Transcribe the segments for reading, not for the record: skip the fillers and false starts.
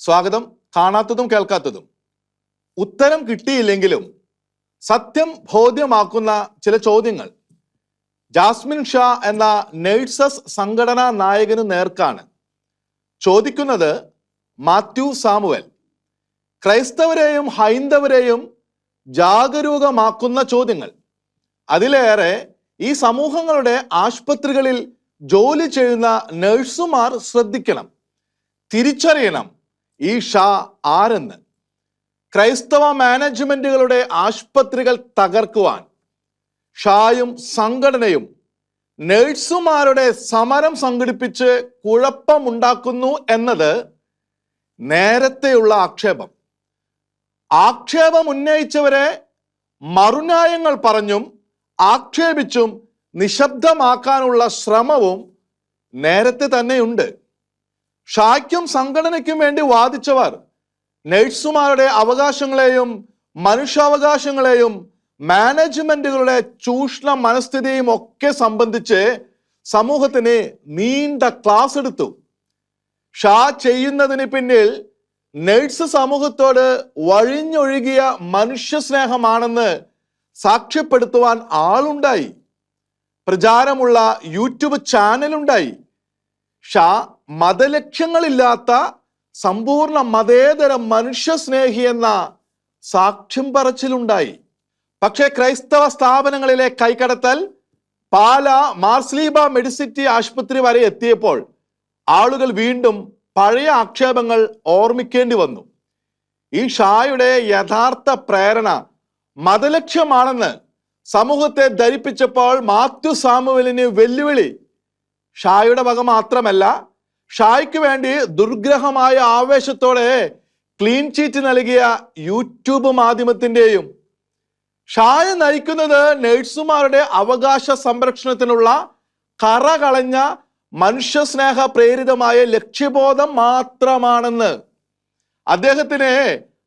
സ്വാഗതം. കാണാത്തതും കേൾക്കാത്തതും. ഉത്തരം കിട്ടിയില്ലെങ്കിലും സത്യം ബോധ്യമാക്കുന്ന ചില ചോദ്യങ്ങൾ ജാസ്മിൻ ഷാ എന്ന നേഴ്സസ് സംഘടനാ നായകന് നേർക്കാണ്. ചോദിക്കുന്നത് മാത്യു സാമുവൽ. ക്രൈസ്തവരെയും ഹൈന്ദവരെയും ജാഗരൂകമാക്കുന്ന ചോദ്യങ്ങൾ. അതിലേറെ ഈ സമൂഹങ്ങളുടെ ആശുപത്രികളിൽ ജോലി ചെയ്യുന്ന നഴ്സുമാർ ശ്രദ്ധിക്കണം, തിരിച്ചറിയണം ഈ ഷാ ആരെന്ന്. ക്രൈസ്തവ മാനേജ്മെന്റുകളുടെ ആശുപത്രികൾ തകർക്കുവാൻ ഷായും സംഘടനയും നഴ്സുമാരുടെ സമരം സംഘടിപ്പിച്ച് കുഴപ്പമുണ്ടാക്കുന്നു എന്നത് നേരത്തെയുള്ള ആക്ഷേപം. ആക്ഷേപം ഉന്നയിച്ചവരെ മറുന്യായങ്ങൾ പറഞ്ഞും ആക്ഷേപിച്ചും നിശബ്ദമാക്കാനുള്ള ശ്രമവും നേരത്തെ തന്നെയുണ്ട്. ഷായ്ക്കും സംഘടനയ്ക്കും വേണ്ടി വാദിച്ചവർ നഴ്സുമാരുടെ അവകാശങ്ങളെയും മനുഷ്യാവകാശങ്ങളെയും മാനേജ്മെന്റുകളുടെ ചൂഷണ മനസ്ഥിതിയും ഒക്കെ സംബന്ധിച്ച് സമൂഹത്തിന് നീണ്ട ക്ലാസ് എടുത്തു. ഷാ ചെയ്യുന്നതിന് പിന്നിൽ നഴ്സ് സമൂഹത്തോട് വഴിഞ്ഞൊഴുകിയ മനുഷ്യ സ്നേഹമാണെന്ന് സാക്ഷ്യപ്പെടുത്തുവാൻ ആളുണ്ടായി. പ്രചാരമുള്ള യൂട്യൂബ് ചാനലുണ്ടായി. ഷാ മതലക്ഷ്യങ്ങളില്ലാത്ത സമ്പൂർണ്ണ മതേതര മനുഷ്യസ്നേഹി എന്ന സാക്ഷ്യം പറച്ചിലുണ്ടായി. പക്ഷേ ക്രൈസ്തവ സ്ഥാപനങ്ങളിലെ കൈകടത്തൽ പാല മാർസ്ലീബ മെഡിസിറ്റി ആശുപത്രി വരെ എത്തിയപ്പോൾ ആളുകൾ വീണ്ടും പഴയ ആക്ഷേപങ്ങൾ ഓർമ്മിക്കേണ്ടി വന്നു. ഈ ഷായുടെ യഥാർത്ഥ പ്രേരണ മതലക്ഷ്യമാണെന്ന് സമൂഹത്തെ ധരിപ്പിച്ചപ്പോൾ മാത്യു സാമുവലിന് വെല്ലുവിളി ഷായുടെ വക മാത്രമല്ല, ഷായ്ക്ക് വേണ്ടി ദുർഗ്രഹമായ ആവേശത്തോടെ ക്ലീൻ ചീറ്റ് നൽകിയ യൂട്യൂബ് മാധ്യമത്തിൻ്റെയും. ഷായെ നയിക്കുന്നത് നഴ്സുമാരുടെ അവകാശ സംരക്ഷണത്തിനുള്ള കറകളഞ്ഞ മനുഷ്യസ്നേഹ പ്രേരിതമായ ലക്ഷ്യബോധം മാത്രമാണെന്ന്. അദ്ദേഹത്തിന്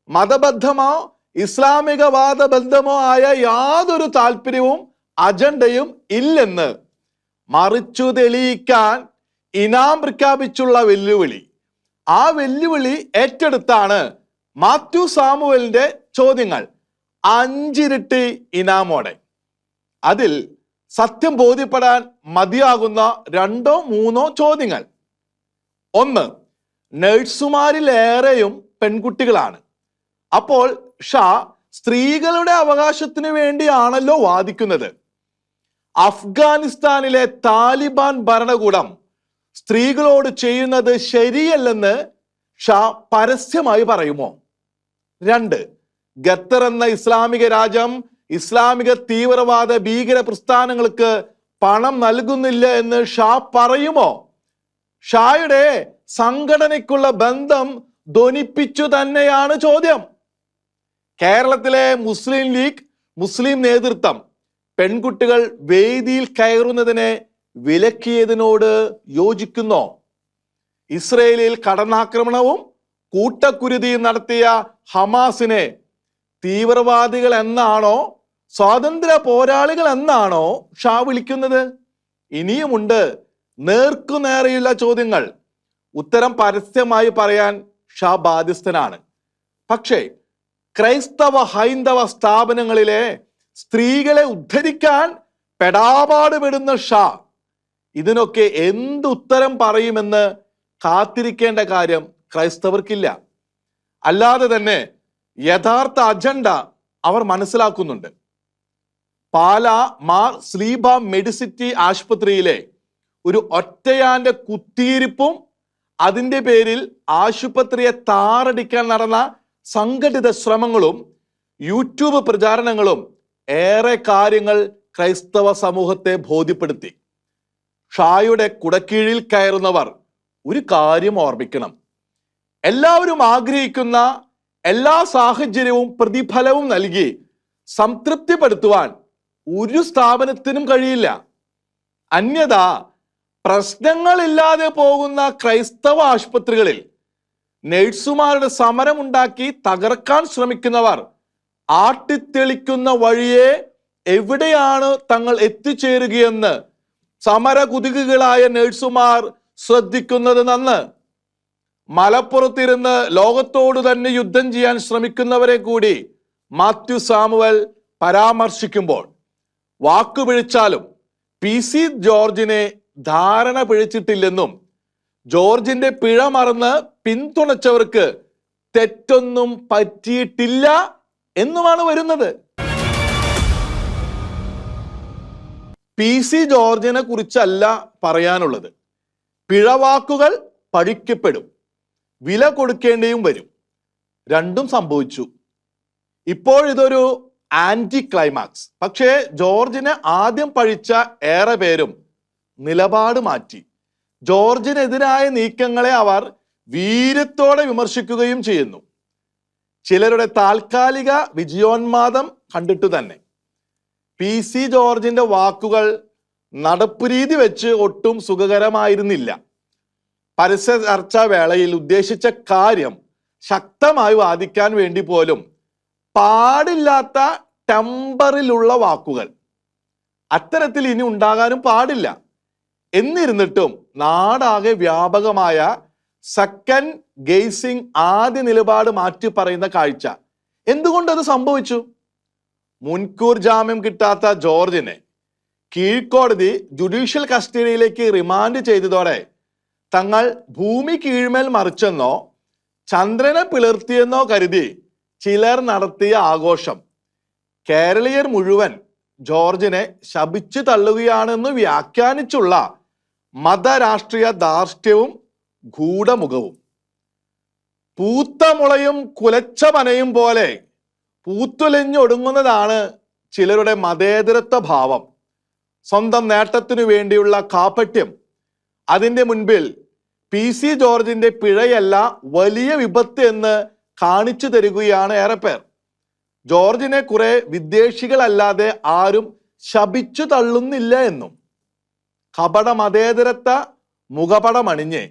മതബദ്ധമോ ഇസ്ലാമികവാദ ബന്ധമോ ആയ യാതൊരു താല്പര്യവും അജണ്ടയും ഇല്ലെന്ന് മറിച്ചു തെളിയിക്കാൻ ഇനാം പ്രഖ്യാപിച്ചുള്ള വെല്ലുവിളി. ആ വെല്ലുവിളി ഏറ്റെടുത്താണ് മാത്യു സാമുവലിന്റെ ചോദ്യങ്ങൾ 5 ഇരട്ടി ഇനാമോടെ. അതിൽ സത്യം ബോധ്യപ്പെടാൻ മതിയാകുന്ന 2-3 ചോദ്യങ്ങൾ. 1, നഴ്സുമാരിലേറെയും പെൺകുട്ടികളാണ്. അപ്പോൾ ഷാ സ്ത്രീകളുടെ അവകാശത്തിന് വേണ്ടിയാണല്ലോ വാദിക്കുന്നത്. അഫ്ഗാനിസ്ഥാനിലെ താലിബാൻ ഭരണകൂടം സ്ത്രീകളോട് ചെയ്യുന്നത് ശരിയല്ലെന്ന് ഷാ പരസ്യമായി പറയുമോ? 2, ഖത്തർ എന്ന ഇസ്ലാമിക രാജ്യം ഇസ്ലാമിക തീവ്രവാദ ഭീകര പ്രസ്ഥാനങ്ങൾക്ക് പണം നൽകുന്നില്ല എന്ന് ഷാ പറയുമോ? ഷായുടെ സംഘടനയ്ക്കുള്ള ബന്ധം ധ്വനിപ്പിച്ചു തന്നെയാണ് ചോദ്യം. കേരളത്തിലെ മുസ്ലിം ലീഗ് മുസ്ലിം നേതൃത്വം പെൺകുട്ടികൾ വേദിയിൽ കയറുന്നതിനെ വിലക്കിയതിനോട് യോജിക്കുന്നോ? ഇസ്രയേലിൽ കടന്നാക്രമണവും കൂട്ടക്കുരുതിയും നടത്തിയ ഹമാസിനെ തീവ്രവാദികൾ എന്നാണോ സ്വാതന്ത്ര്യ പോരാളികൾ എന്നാണോ ഷാ വിളിക്കുന്നത്? ഇനിയുമുണ്ട് നേർക്കുനേരെയുള്ള ചോദ്യങ്ങൾ. ഉത്തരം പരസ്യമായി പറയാൻ ഷാ ബാധ്യസ്ഥനാണ്. പക്ഷേ ക്രൈസ്തവ ഹൈന്ദവ സ്ഥാപനങ്ങളിലെ സ്ത്രീകളെ ഉദ്ധരിക്കാൻ പെടാപാടുപെടുന്ന ഷാ ഇതിനൊക്കെ എന്തുത്തരം പറയുമെന്ന് കാത്തിരിക്കേണ്ട കാര്യം ക്രൈസ്തവർക്കില്ല. അല്ലാതെ തന്നെ യഥാർത്ഥ അജണ്ട അവർ മനസ്സിലാക്കുന്നുണ്ട്. പാല മാർ സ്ലീബ മെഡിസിറ്റി ആശുപത്രിയിലെ ഒരു ഒറ്റയാന്റെ കുത്തിയിരിപ്പും അതിൻ്റെ പേരിൽ ആശുപത്രിയെ താറടിക്കാൻ നടന്ന സംഘടിത ശ്രമങ്ങളും യൂട്യൂബ് പ്രചാരണങ്ങളും ഏറെ കാര്യങ്ങൾ ക്രൈസ്തവ സമൂഹത്തെ ബോധ്യപ്പെടുത്തി. ഷായുടെ കുടക്കീഴിൽ കയറുന്നവർ ഒരു കാര്യം ഓർമ്മിക്കണം. എല്ലാവരും ആഗ്രഹിക്കുന്ന എല്ലാ സാഹചര്യവും പ്രതിഫലവും നൽകി സംതൃപ്തിപ്പെടുത്തുവാൻ ഒരു സ്ഥാപനത്തിനും കഴിയില്ല. അന്യഥ പ്രശ്നങ്ങളില്ലാതെ പോകുന്ന ക്രൈസ്തവ ആശുപത്രികളിൽ നഴ്സുമാരുടെ സമരമുണ്ടാക്കി തകർക്കാൻ ശ്രമിക്കുന്നവർ ആട്ടിത്തെളിക്കുന്ന വഴിയെ എവിടെയാണ് തങ്ങൾ എത്തിച്ചേരുകയെന്ന് സമരകുതികളായ നഴ്സുമാർ ശ്രദ്ധിക്കുന്നത് നന്ന്. മലപ്പുറത്തിരുന്ന് ലോകത്തോട് തന്നെ യുദ്ധം ചെയ്യാൻ ശ്രമിക്കുന്നവരെ കൂടി മാത്യു സാമുവൽ പരാമർശിക്കുമ്പോൾ വാക്കു പിഴച്ചാലും PC ജോർജിനെ ധാരണ പിഴച്ചിട്ടില്ലെന്നും ജോർജിന്റെ പിഴ മറന്ന് പിന്തുണച്ചവർക്ക് തെറ്റൊന്നും പറ്റിയിട്ടില്ല എന്നുമാണ് വരുന്നത്. PC ജോർജിനെ കുറിച്ചല്ല പറയാനുള്ളത്. പിഴവാക്കുകൾ പഴിക്കപ്പെടും, വില കൊടുക്കേണ്ടിയും വരും. രണ്ടും സംഭവിച്ചു. ഇപ്പോഴിതൊരു ആന്റി ക്ലൈമാക്സ്. പക്ഷേ ജോർജിനെ ആദ്യം പഴിച്ച ഏറെ പേരും നിലപാട് മാറ്റി. ജോർജിനെതിരായ നീക്കങ്ങളെ അവർ വീര്യത്തോടെ വിമർശിക്കുകയും ചെയ്യുന്നു. ചിലരുടെ താൽക്കാലിക വിജയോന്മാദം കണ്ടിട്ടു തന്നെ. PC ജോർജിന്റെ വാക്കുകൾ നടപ്പുരീതി വെച്ച് ഒട്ടും സുഖകരമായിരുന്നില്ല. പരസ്യ ചർച്ചാ വേളയിൽ ഉദ്ദേശിച്ച കാര്യം ശക്തമായി വാദിക്കാൻ വേണ്ടി പോലും പാടില്ലാത്ത ടെമ്പറിലുള്ള വാക്കുകൾ അത്തരത്തിൽ ഇനി ഉണ്ടാകാനും പാടില്ല. എന്നിരുന്നിട്ടും നാടാകെ വ്യാപകമായ സെക്കൻഡ് ഗെയ്സിംഗ്, ആദ്യ നിലപാട് മാറ്റി പറയുന്ന കാഴ്ച എന്തുകൊണ്ടത് സംഭവിച്ചു? മുൻകൂർ ജാമ്യം കിട്ടാത്ത ജോർജിനെ കീഴ്ക്കോടതി ജുഡീഷ്യൽ കസ്റ്റഡിയിലേക്ക് റിമാൻഡ് ചെയ്തതോടെ തങ്ങൾ ഭൂമി കീഴ്മേൽ മറിച്ചെന്നോ ചന്ദ്രനെ പിളർത്തിയെന്നോ കരുതി ചിലർ നടത്തിയ ആഘോഷം കേരളീയർ മുഴുവൻ ജോർജിനെ ശപിച്ചു തള്ളുകയാണെന്ന് വ്യാഖ്യാനിച്ചുള്ള മതരാഷ്ട്രീയ ധാർഷ്ട്യവും ഗൂഢമുഖവും. പൂത്ത മുളയും കുലച്ച പനയും പോലെ പൂത്തുലഞ്ഞൊടുങ്ങുന്നതാണ് ചിലരുടെ മതേതരത്വ ഭാവം. സ്വന്തം നേട്ടത്തിനു വേണ്ടിയുള്ള കാപട്യം. അതിൻ്റെ മുൻപിൽ PC ജോർജിന്റെ പിഴയല്ല വലിയ വിപത്ത് എന്ന് കാണിച്ചു തരികയാണ് ഏറെ പേർ. ജോർജിനെ കുറെ വിദേശികളല്ലാതെ ആരും ശപിച്ചു തള്ളുന്നില്ല എന്നും. കപട മതേതരത്വ മുഖപടമണിഞ്ഞ്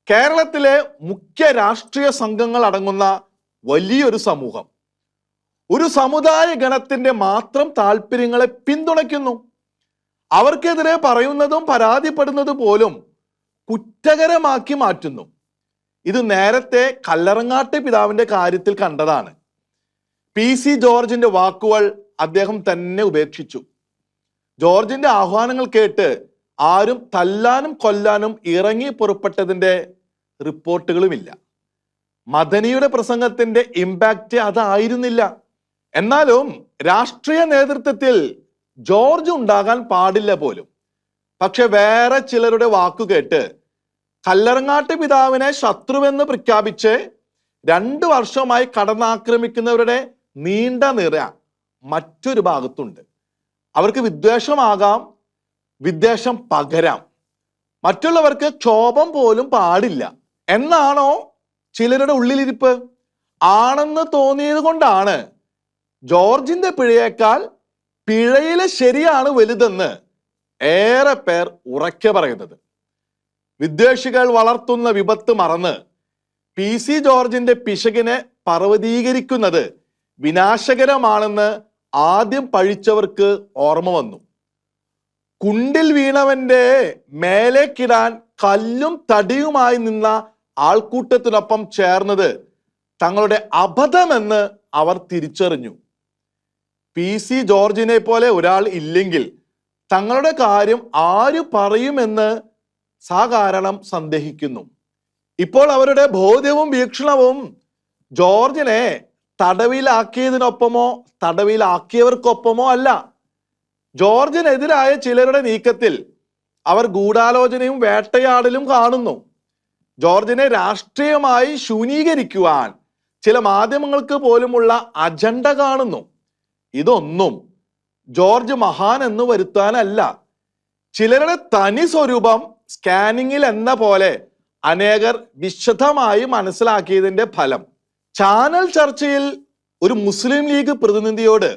കേരളത്തിലെ മുഖ്യ രാഷ്ട്രീയ സംഘങ്ങൾ അടങ്ങുന്ന വലിയൊരു സമൂഹം ഒരു സമുദായ ഗണത്തിന്റെ മാത്രം താല്പര്യങ്ങളെ പിന്തുണയ്ക്കുന്നു. അവർക്കെതിരെ പറയുന്നതും പരാതിപ്പെടുന്നത് പോലും കുറ്റകരമാക്കി മാറ്റുന്നു. ഇത് നേരത്തെ കല്ലറങ്ങാട്ട് പിതാവിന്റെ കാര്യത്തിൽ കണ്ടതാണ്. PC ജോർജിന്റെ വാക്കുകൾ അദ്ദേഹം തന്നെ ഉപേക്ഷിച്ചു. ജോർജിന്റെ ആഹ്വാനങ്ങൾ കേട്ട് ആരും തല്ലാനും കൊല്ലാനും ഇറങ്ങി പുറപ്പെട്ടതിന്റെ റിപ്പോർട്ടുകളുമില്ല. മദനിയുടെ പ്രസംഗത്തിന്റെ ഇമ്പാക്റ്റ് അതായിരുന്നില്ല. എന്നാലും രാഷ്ട്രീയ നേതൃത്വത്തിൽ ജോർജ് ഉണ്ടാകാൻ പാടില്ല പോലും. പക്ഷെ വേറെ ചിലരുടെ വാക്കുകേട്ട് കല്ലറങ്ങാട്ട് പിതാവിനെ ശത്രുവെന്ന് പ്രഖ്യാപിച്ച് 2 വർഷമായി കടന്നാക്രമിക്കുന്നവരുടെ നീണ്ട നിര മറ്റൊരു ഭാഗത്തുണ്ട്. അവർക്ക് വിദ്വേഷമാകാം, വിദ്വേഷം പകരാം. മറ്റുള്ളവർക്ക് ക്ഷോഭം പോലും പാടില്ല എന്നാണോ ചിലരുടെ ഉള്ളിലിരിപ്പ്? ആണെന്ന് തോന്നിയത് കൊണ്ടാണ് ജോർജിന്റെ പിഴയേക്കാൾ പിഴയിലെ ശരിയാണ് വലുതെന്ന് ഏറെ പേർ ഉറക്കെ പറയുന്നത്. വിദ്വേഷികൾ വളർത്തുന്ന വിപത്ത് മറന്ന് PC ജോർജിന്റെ പിശകിനെ പർവ്വതീകരിക്കുന്നത് വിനാശകരമാണെന്ന് ആദ്യം പഴിച്ചവർക്ക് ഓർമ്മ വന്നു. കുണ്ടിൽ വീണവന്റെ മേലേക്കിടാൻ കല്ലും തടിയുമായി നിന്ന ആൾക്കൂട്ടത്തിനൊപ്പം ചേർന്നത് തങ്ങളുടെ അബദ്ധമെന്ന് അവർ തിരിച്ചറിഞ്ഞു. PC ജോർജിനെ പോലെ ഒരാൾ ഇല്ലെങ്കിൽ തങ്ങളുടെ കാര്യം ആര് പറയുമെന്ന് സാകാരണം സന്ദേഹിക്കുന്നു. ഇപ്പോൾ അവരുടെ ബോധ്യവും വീക്ഷണവും ജോർജിനെ തടവിലാക്കിയതിനൊപ്പമോ തടവിലാക്കിയവർക്കൊപ്പമോ അല്ല. ജോർജിനെതിരായ ചിലരുടെ നീക്കത്തിൽ അവർ ഗൂഢാലോചനയും വേട്ടയാടലും കാണുന്നു. ജോർജിനെ രാഷ്ട്രീയമായി ശൂനീകരിക്കുവാൻ ചില മാധ്യമങ്ങൾക്ക് പോലുമുള്ള അജണ്ട കാണുന്നു. ഇതൊന്നും ജോർജ് മഹാൻ എന്ന് വരുത്താനല്ല. ചിലരുടെ തനി സ്വരൂപം സ്കാനിങ്ങിൽ എന്ന പോലെ അനേകർ വിശദമായി മനസ്സിലാക്കിയതിന്റെ ഫലം. ചാനൽ ചർച്ചയിൽ ഒരു മുസ്ലിം ലീഗ് പ്രതിനിധിയോട്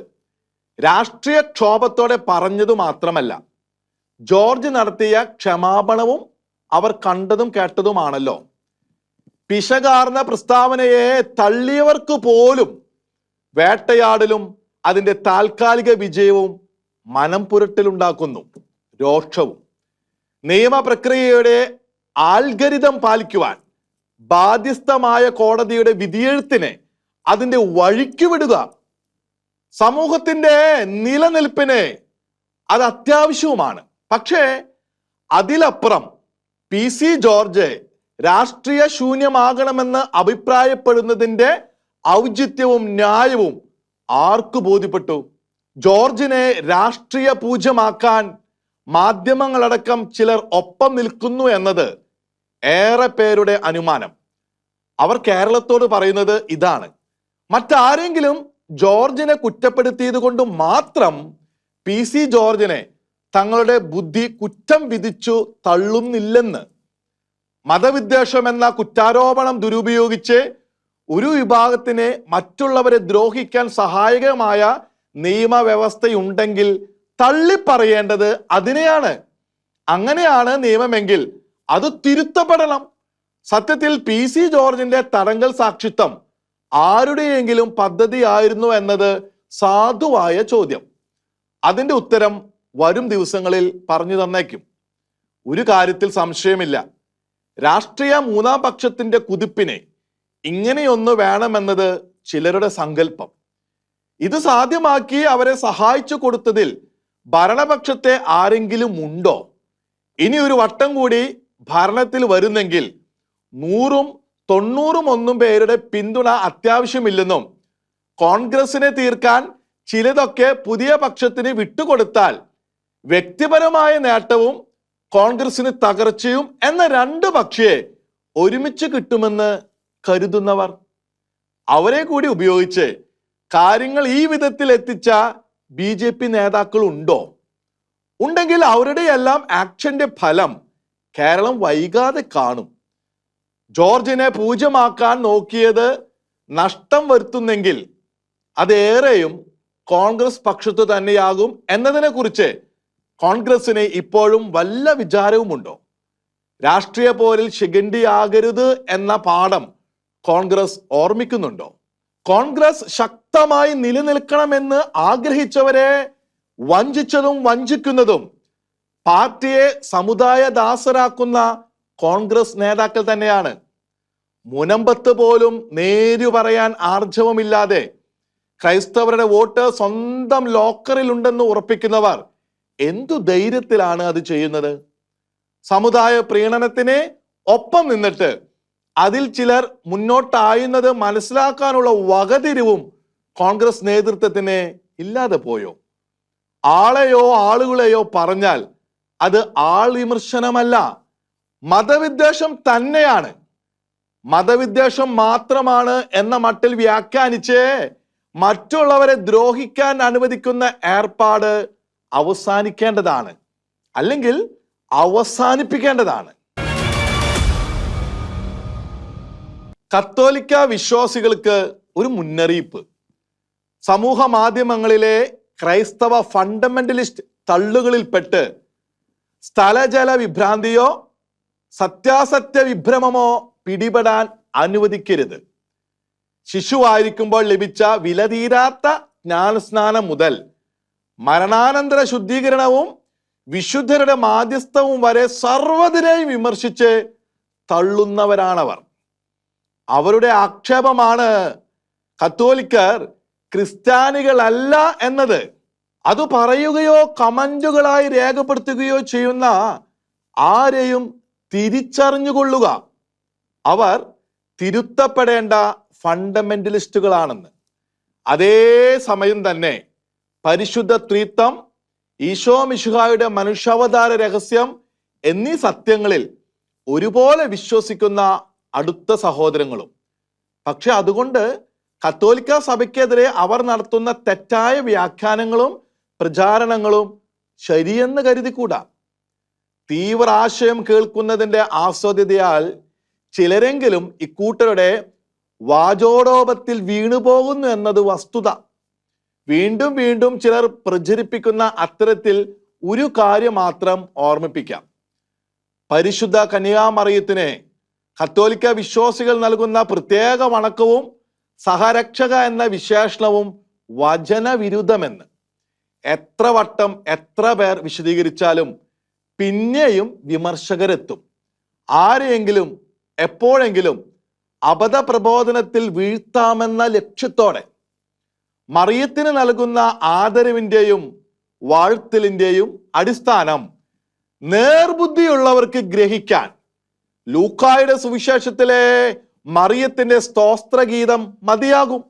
രാഷ്ട്രീയ ക്ഷോഭത്തോടെ പറഞ്ഞതു മാത്രമല്ല, ജോർജ് നടത്തിയ ക്ഷമാപണവും അവർ കണ്ടതും കേട്ടതുമാണല്ലോ. പിശകാർന്ന പ്രസ്താവനയെ തള്ളിയവർക്ക് പോലും വേട്ടയാടലും അതിൻ്റെ താൽക്കാലിക വിജയവും മനം പുരട്ടലുണ്ടാക്കുന്നു, രോക്ഷവും. നിയമ പ്രക്രിയയുടെ ആൽഗരിതം പാലിക്കുവാൻ ബാധ്യസ്ഥമായ കോടതിയുടെ വിധിയെഴുത്തിനെ അതിൻ്റെ വഴിക്ക് വിടുക സമൂഹത്തിന്റെ നിലനിൽപ്പിന് അത് അത്യാവശ്യവുമാണ്. പക്ഷേ അതിലപ്പുറം PC ജോർജ് രാഷ്ട്രീയ ശൂന്യമാകണമെന്ന് അഭിപ്രായപ്പെടുന്നതിൻ്റെ ഔചിത്യവും ന്യായവും ആർക്ക് ബോധ്യപ്പെട്ടു? ജോർജിനെ രാഷ്ട്രീയ പൂജ്യമാക്കാൻ മാധ്യമങ്ങളടക്കം ചിലർ ഒപ്പം നിൽക്കുന്നു എന്നത് ഏറെ പേരുടെ അനുമാനം. അവർ കേരളത്തോട് പറയുന്നത് ഇതാണ്: മറ്റാരെങ്കിലും ജോർജിനെ കുറ്റപ്പെടുത്തിയത് കൊണ്ട് മാത്രം PC ജോർജിനെ തങ്ങളുടെ ബുദ്ധി കുറ്റം വിധിച്ചു തള്ളുന്നില്ലെന്ന്. മതവിദ്വേഷം എന്ന കുറ്റാരോപണം ദുരുപയോഗിച്ച് ഒരു വിഭാഗത്തിനെ മറ്റുള്ളവരെ ദ്രോഹിക്കാൻ സഹായകമായ നിയമവ്യവസ്ഥയുണ്ടെങ്കിൽ തള്ളിപ്പറയേണ്ടത് അതിനെയാണ്. അങ്ങനെയാണ് നിയമമെങ്കിൽ അത് തിരുത്തപ്പെടണം. സത്യത്തിൽ PC ജോർജിന്റെ തടങ്കൽ സാക്ഷിത്വം ആരുടെയെങ്കിലും പദ്ധതിയായിരുന്നു എന്നത് സാധുവായ ചോദ്യം. അതിന്റെ ഉത്തരം വരും ദിവസങ്ങളിൽ പറഞ്ഞു തന്നേക്കും. ഒരു കാര്യത്തിൽ സംശയമില്ല, രാഷ്ട്രീയ മൂന്നാം പക്ഷത്തിന്റെ കുതിപ്പിനെ ഇങ്ങനെയൊന്ന് വേണമെന്നത് ചിലരുടെ സങ്കല്പം. ഇത് സാധ്യമാക്കി അവരെ സഹായിച്ചു കൊടുത്തതിൽ ഭരണപക്ഷത്തെ ആരെങ്കിലും ഉണ്ടോ? ഇനി ഒരു വട്ടം കൂടി ഭരണത്തിൽ വരുന്നെങ്കിൽ 100ഉം 90ഉം പേരുടെ പിന്തുണ അത്യാവശ്യമില്ലെന്നും കോൺഗ്രസിനെ തീർക്കാൻ ചിലതൊക്കെ പുതിയ പക്ഷത്തിന് വിട്ടുകൊടുത്താൽ വ്യക്തിപരമായ നേട്ടവും കോൺഗ്രസിന് തകർച്ചയും എന്ന രണ്ട് പക്ഷിയെ ഒരുമിച്ച് കിട്ടുമെന്ന് കരുതുന്നവർ, അവരെ കൂടി ഉപയോഗിച്ച് കാര്യങ്ങൾ ഈ വിധത്തിൽ എത്തിച്ച BJP നേതാക്കൾ ഉണ്ടോ? ഉണ്ടെങ്കിൽ അവരുടെ എല്ലാം ആക്ഷന്റെ ഫലം കേരളം വൈകാതെ കാണും. ജോർജിനെ പൂജ്യമാക്കാൻ നോക്കിയത് നഷ്ടം വരുത്തുന്നെങ്കിൽ അതേറെയും കോൺഗ്രസ് പക്ഷത്തു തന്നെയാകും എന്നതിനെ കുറിച്ച് കോൺഗ്രസിന് ഇപ്പോഴും വല്ല വിചാരവുമുണ്ടോ? രാഷ്ട്രീയ പോരിൽ ശിഖണ്ഡിയാകരുത് എന്ന പാഠം കോൺഗ്രസ് ഓർമ്മിക്കുന്നുണ്ടോ? കോൺഗ്രസ് ശക്തമായി നിലനിൽക്കണമെന്ന് ആഗ്രഹിച്ചവരെ വഞ്ചിച്ചതും വഞ്ചിക്കുന്നതും പാർട്ടിയെ സമുദായ ദാസരാക്കുന്ന കോൺഗ്രസ് നേതാക്കൾ തന്നെയാണ്. മുനമ്പത്ത് പോലും നേരു പറയാൻ ആർജവമില്ലാതെ ക്രൈസ്തവരുടെ വോട്ട് സ്വന്തം ലോക്കറിലുണ്ടെന്ന് ഉറപ്പിക്കുന്നവർ എന്തു ധൈര്യത്തിലാണ് അത് ചെയ്യുന്നത്? സമുദായ പ്രീണനത്തിന് ഒപ്പം നിന്നിട്ട് അതിൽ ചിലർ മുന്നോട്ടായുന്നത് മനസ്സിലാക്കാനുള്ള വകതിരിവും കോൺഗ്രസ് നേതൃത്വത്തിന് ഇല്ലാതെ പോയോ? ആളെയോ ആളുകളെയോ പറഞ്ഞാൽ അത് ആൾ വിമർശനമല്ല, മതവിദ്വേഷം തന്നെയാണ്. മതവിദ്വേഷം മാത്രമാണ് എന്ന മട്ടിൽ വ്യാഖ്യാനിച്ച് മറ്റുള്ളവരെ ദ്രോഹിക്കാൻ അനുവദിക്കുന്ന ഏർപ്പാട് അവസാനിക്കേണ്ടതാണ്, അല്ലെങ്കിൽ അവസാനിപ്പിക്കേണ്ടതാണ്. കത്തോലിക്ക വിശ്വാസികൾക്ക് ഒരു മുന്നറിയിപ്പ്. സമൂഹ മാധ്യമങ്ങളിലെ ക്രൈസ്തവ ഫണ്ടമെന്റലിസ്റ്റ് തള്ളുകളിൽപ്പെട്ട് സ്ഥലജല വിഭ്രാന്തിയോ സത്യാസത്യ വിഭ്രമമോ പിടിപെടാൻ അനുവദിക്കരുത്. ശിശുവായിരിക്കുമ്പോൾ ലഭിച്ച വിലതീരാത്ത ജ്ഞാനസ്നാനം മുതൽ മരണാനന്തര ശുദ്ധീകരണവും വിശുദ്ധരുടെ മാധ്യസ്ഥവും വരെ സർവ്വതിനെയും വിമർശിച്ച് തള്ളുന്നവരാണവർ. അവരുടെ ആക്ഷേപമാണ് കത്തോലിക്കർ ക്രിസ്ത്യാനികളല്ല എന്നത്. അത് പറയുകയോ കമന്റുകളായി രേഖപ്പെടുത്തുകയോ ചെയ്യുന്ന ആരെയും തിരിച്ചറിഞ്ഞുകൊള്ളുക, അവർ തിരുത്തപ്പെടേണ്ട ഫണ്ടമെന്റലിസ്റ്റുകളാണെന്ന്. അതേ സമയം തന്നെ പരിശുദ്ധ ത്രിത്വം, ഈശോ മിശിഹായുടെ മനുഷ്യാവതാര രഹസ്യം എന്നീ സത്യങ്ങളിൽ ഒരുപോലെ വിശ്വസിക്കുന്ന അടുത്ത സഹോദരങ്ങളും. പക്ഷെ അതുകൊണ്ട് കത്തോലിക്ക സഭയ്ക്കെതിരെ അവർ നടത്തുന്ന തെറ്റായ വ്യാഖ്യാനങ്ങളും പ്രചാരണങ്ങളും ശരിയെന്ന് കരുതിക്കൂടാ. തീവ്ര ആശയം കേൾക്കുന്നതിൻ്റെ ആസ്വാദ്യതയാൽ ചിലരെങ്കിലും ഇക്കൂട്ടരുടെ വാചോടോപത്തിൽ വീണുപോകുന്നു എന്നത് വസ്തുത. വീണ്ടും വീണ്ടും ചിലർ പ്രചരിപ്പിക്കുന്ന അത്തരത്തിൽ ഒരു കാര്യം മാത്രം ഓർമ്മിപ്പിക്കാം. പരിശുദ്ധ കന്യാമറിയത്തിന് കത്തോലിക്ക വിശ്വാസികൾ നൽകുന്ന പ്രത്യേക വണക്കവും സഹരക്ഷക എന്ന വിശേഷണവും വചനവിരുദ്ധമെന്ന് എത്ര വട്ടം എത്ര പേർ വിശദീകരിച്ചാലും പിന്നെയും വിമർശകരെത്തും. ആരെയെങ്കിലും എപ്പോഴെങ്കിലും അബദ്ധ പ്രബോധനത്തിൽ വീഴ്ത്താമെന്ന ലക്ഷ്യത്തോടെ മറിയത്തിന് നൽകുന്ന ആദരവിൻ്റെയും വാഴ്ത്തലിൻ്റെയും അടിസ്ഥാനം നേർബുദ്ധിയുള്ളവർക്ക് ഗ്രഹിക്കാൻ ലൂക്കായുടെ സുവിശേഷത്തിലെ മറിയത്തിന്റെ സ്തോത്രഗീതം മതിയാകും.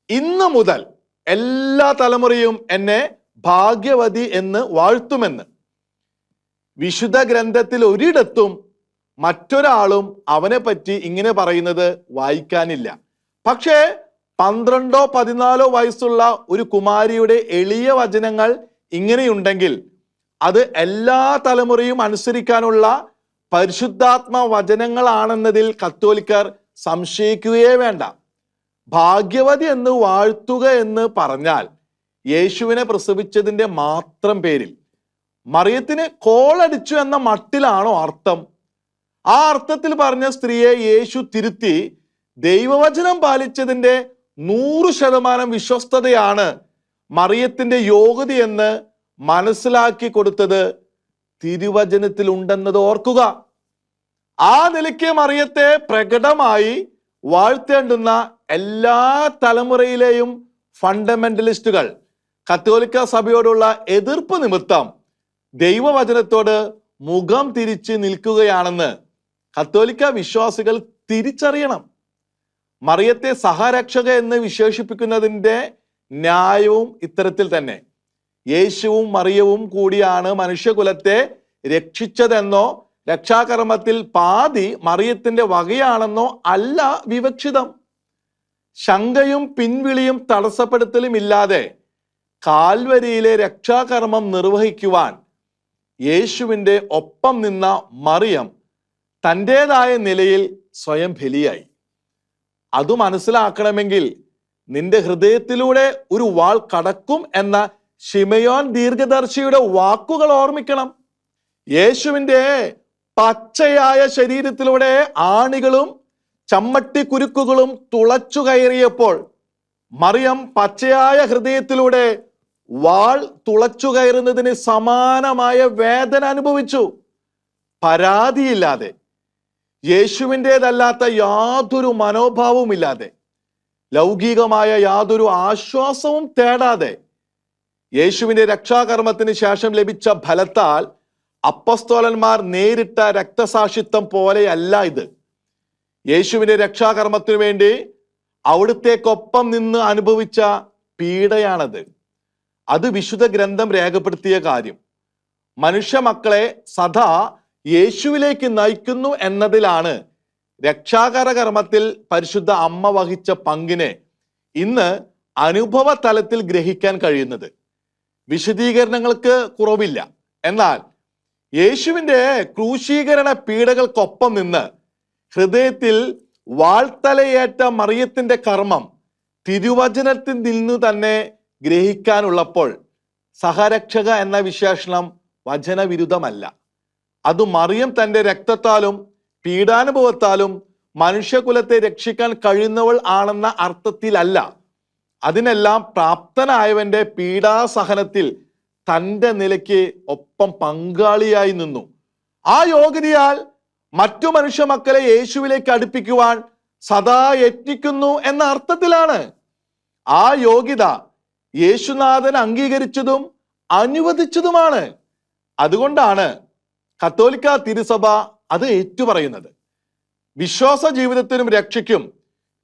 ഇന്നു മുതൽ എല്ലാ തലമുറയും എന്നെ ഭാഗ്യവതി എന്ന് വാഴ്ത്തുമെന്ന് വിശുദ്ധ ഗ്രന്ഥത്തിൽ ഒരിടത്തും മറ്റൊരാളും അവനെ പറ്റി ഇങ്ങനെ പറയുന്നത് വായിക്കാനില്ല. പക്ഷേ 12-14 വയസ്സുള്ള ഒരു കുമാരിയുടെ എളിയ വചനങ്ങൾ ഇങ്ങനെയുണ്ടെങ്കിൽ അത് എല്ലാ തലമുറയും അനുസരിക്കാനുള്ള പരിശുദ്ധാത്മ വചനങ്ങളാണെന്നതിൽ കത്തോലിക്കർ സംശയിക്കുകയേ വേണ്ട. ഭാഗ്യവതി എന്ന് വാഴ്ത്തുക എന്ന് പറഞ്ഞാൽ യേശുവിനെ പ്രസവിച്ചതിൻ്റെ മാത്രം പേരിൽ മറിയത്തിന് കോളടിച്ചു എന്ന മട്ടിലാണോ അർത്ഥം? ആ അർത്ഥത്തിൽ പറഞ്ഞ സ്ത്രീയെ യേശു തിരുത്തി ദൈവവചനം പാലിച്ചതിൻ്റെ 100% വിശ്വസ്തതയാണ് മറിയത്തിന്റെ യോഗ്യതയെന്ന് മനസ്സിലാക്കി കൊടുത്തത് തിരുവചനത്തിലുണ്ടെന്നത് ഓർക്കുക. ആ നിലയ്ക്ക് മറിയത്തെ പ്രകടമായി വാഴ്ത്തേണ്ടുന്ന എല്ലാ തലമുറയിലെയും ഫണ്ടമെന്റലിസ്റ്റുകൾ കത്തോലിക്ക സഭയോടുള്ള എതിർപ്പ് നിമിത്തം ദൈവവചനത്തോട് മുഖം തിരിച്ച് നിൽക്കുകയാണെന്ന് കത്തോലിക്ക വിശ്വാസികൾ തിരിച്ചറിയണം. മറിയത്തെ സഹരക്ഷക എന്ന് വിശേഷിപ്പിക്കുന്നതിൻ്റെ ന്യായവും ഇത്തരത്തിൽ തന്നെ. യേശുവും മറിയവും കൂടിയാണ് മനുഷ്യകുലത്തെ രക്ഷിച്ചതെന്നോ രക്ഷാകർമ്മത്തിൽ പാതി മറിയത്തിന്റെ വകയാണെന്നോ അല്ല വിവക്ഷിതം. ശങ്കയും പിൻവിളിയും തടസ്സപ്പെടുത്തലും ഇല്ലാതെ കാൽവരിയിലെ രക്ഷാകർമ്മം നിർവഹിക്കുവാൻ യേശുവിൻ്റെ ഒപ്പം നിന്ന മറിയം തൻ്റെതായ നിലയിൽ സ്വയം ബലിയായി. അത് മനസ്സിലാക്കണമെങ്കിൽ നിന്റെ ഹൃദയത്തിലൂടെ ഒരു വാൾ കടക്കും എന്ന ശിമയോൻ ദീർഘദർശിയുടെ വാക്കുകൾ ഓർമ്മിക്കണം. യേശുവിൻ്റെ പച്ചയായ ശരീരത്തിലൂടെ ആണികളും ചമ്മട്ടിക്കുരുക്കുകളും തുളച്ചു കയറിയപ്പോൾ മറിയം പച്ചയായ ഹൃദയത്തിലൂടെ വാൾ തുളച്ചു കയറുന്നതിന് സമാനമായ വേദന അനുഭവിച്ചു. പരാതിയില്ലാതെ, യേശുവിൻ്റെതല്ലാത്ത യാതൊരു മനോഭാവവുമില്ലാതെ, ലൗകികമായ യാതൊരു ആശ്വാസവും തേടാതെ യേശുവിൻ്റെ രക്ഷാകർമ്മത്തിന് ശേഷം ലഭിച്ച ഫലത്താൽ അപ്പസ്തോലന്മാർ നേരിട്ട രക്തസാക്ഷിത്വം പോലെയല്ല ഇത്. യേശുവിൻ്റെ രക്ഷാകർമ്മത്തിനു വേണ്ടി അവിടുത്തേക്കൊപ്പം നിന്ന് അനുഭവിച്ച പീഡയാണത്. അത് വിശുദ്ധ ഗ്രന്ഥം രേഖപ്പെടുത്തിയ കാര്യം. മനുഷ്യ മക്കളെ സദാ യേശുവിലേക്ക് നയിക്കുന്നു എന്നതിലാണ് രക്ഷാകര കർമ്മത്തിൽ പരിശുദ്ധ അമ്മ വഹിച്ച പങ്കിനെ ഇന്ന് അനുഭവ തലത്തിൽ ഗ്രഹിക്കാൻ കഴിയുന്നത്. വിശദീകരണങ്ങൾക്ക് കുറവില്ല. എന്നാൽ യേശുവിൻ്റെ ക്രൂശീകരണ പീഡകൾക്കൊപ്പം നിന്ന് ഹൃദയത്തിൽ വാൾത്തലയേറ്റ മറിയത്തിന്റെ കർമ്മം തിരുവചനത്തിൽ നിന്ന് തന്നെ ഗ്രഹിക്കാനുള്ളപ്പോൾ സഹരക്ഷക എന്ന വിശേഷണം വചനവിരുദ്ധമല്ല. അത് മറിയം തൻ്റെ രക്തത്താലും പീഡാനുഭവത്താലും മനുഷ്യകുലത്തെ രക്ഷിക്കാൻ കഴിയുന്നവൾ ആണെന്ന അർത്ഥത്തിലല്ല. അതിനെല്ലാം പ്രാപ്തനായവന്റെ പീഡാസഹനത്തിൽ തൻ്റെ നിലയ്ക്ക് ഒപ്പം പങ്കാളിയായി നിന്നു. ആ യോഗ്യതയാൽ മറ്റു മനുഷ്യ മക്കളെ യേശുവിലേക്ക് അടുപ്പിക്കുവാൻ സദാ യത്നിക്കുന്നു എന്ന അർത്ഥത്തിലാണ്. ആ യോഗ്യത യേശുനാഥൻ അംഗീകരിച്ചതും അനുവദിച്ചതുമാണ്. അതുകൊണ്ടാണ് കത്തോലിക്ക തിരുസഭ അത് ഏറ്റുപറയുന്നത്. വിശ്വാസ ജീവിതത്തിനും രക്ഷയ്ക്കും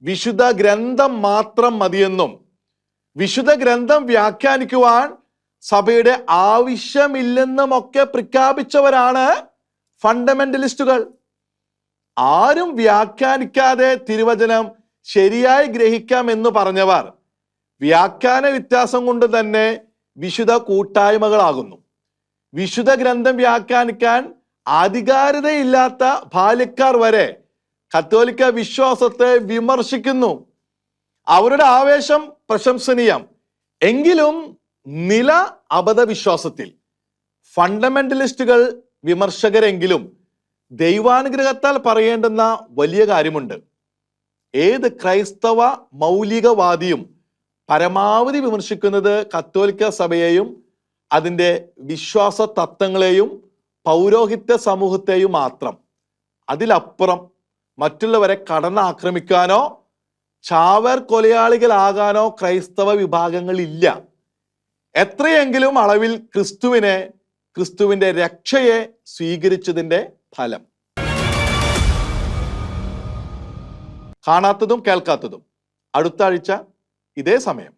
വിശുദ്ധ ഗ്രന്ഥം മാത്രം മതിയെന്നും വിശുദ്ധ ഗ്രന്ഥം വ്യാഖ്യാനിക്കുവാൻ സഭയുടെ ആവശ്യമില്ലെന്നുമൊക്കെ പ്രഖ്യാപിച്ചവരാണ് ഫണ്ടമെന്റലിസ്റ്റുകൾ. ആരും വ്യാഖ്യാനിക്കാതെ തിരുവചനം ശരിയായി ഗ്രഹിക്കാം എന്ന് പറഞ്ഞവർ വ്യാഖ്യാന വ്യത്യാസം കൊണ്ട് തന്നെ വിശുദ്ധ കൂട്ടായ്മകളാകുന്നു. വിശുദ്ധ ഗ്രന്ഥം വ്യാഖ്യാനിക്കാൻ അധികാരതയില്ലാത്ത ബാല്യക്കാർ വരെ കത്തോലിക്ക വിശ്വാസത്തെ വിമർശിക്കുന്നു. അവരുടെ ആവേശം പ്രശംസനീയം. എങ്കിലും നില അബദ്ധവിശ്വാസത്തിൽ ഫണ്ടമെന്റലിസ്റ്റുകൾ വിമർശകരെങ്കിലും ദൈവാനുഗ്രഹത്താൽ പറയേണ്ടുന്ന വലിയ കാര്യമുണ്ട്. ഏത് ക്രൈസ്തവ മൗലികവാദിയും പരമാവധി വിമർശിക്കുന്നത് കത്തോലിക്ക സഭയെയും അതിൻ്റെ വിശ്വാസ തത്വങ്ങളെയും പൗരോഹിത്യ സമൂഹത്തെയും മാത്രം. അതിലപ്പുറം മറ്റുള്ളവരെ കടന്നാക്രമിക്കാനോ ചാവേർ കൊലയാളികളാകാനോ ക്രൈസ്തവ വിഭാഗങ്ങളില്ല. എത്രയെങ്കിലും അളവിൽ ക്രിസ്തുവിന്റെ രക്ഷയെ സ്വീകരിച്ചതിന്റെ ഫലം. കാണാത്തതും കേൾക്കാത്തതും അടുത്ത ആഴ്ച ഇതേ സമയം.